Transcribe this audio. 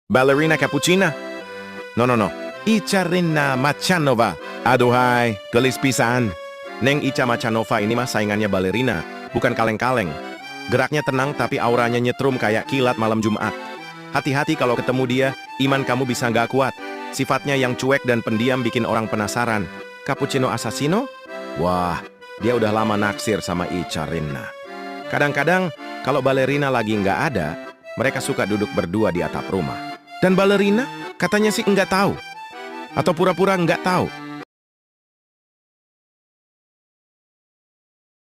Ballerina Cappuccina? No. Ica Rina Machanova. Aduhai, gelis pisan. Neng Ica Machanova ini mah saingannya ballerina, bukan kaleng-kaleng. Geraknya tenang tapi auranya nyetrum kayak kilat malam Jumat. Hati-hati kalau ketemu dia, iman kamu bisa nggak kuat. Sifatnya yang cuek dan pendiam bikin orang penasaran. Cappuccino Assassino? Wah, dia udah lama naksir sama Ica Rina. Kadang-kadang, kalau ballerina lagi nggak ada, mereka suka duduk berdua di atap rumah. Dan ballerina katanya sih nggak tahu. Atau pura-pura nggak tahu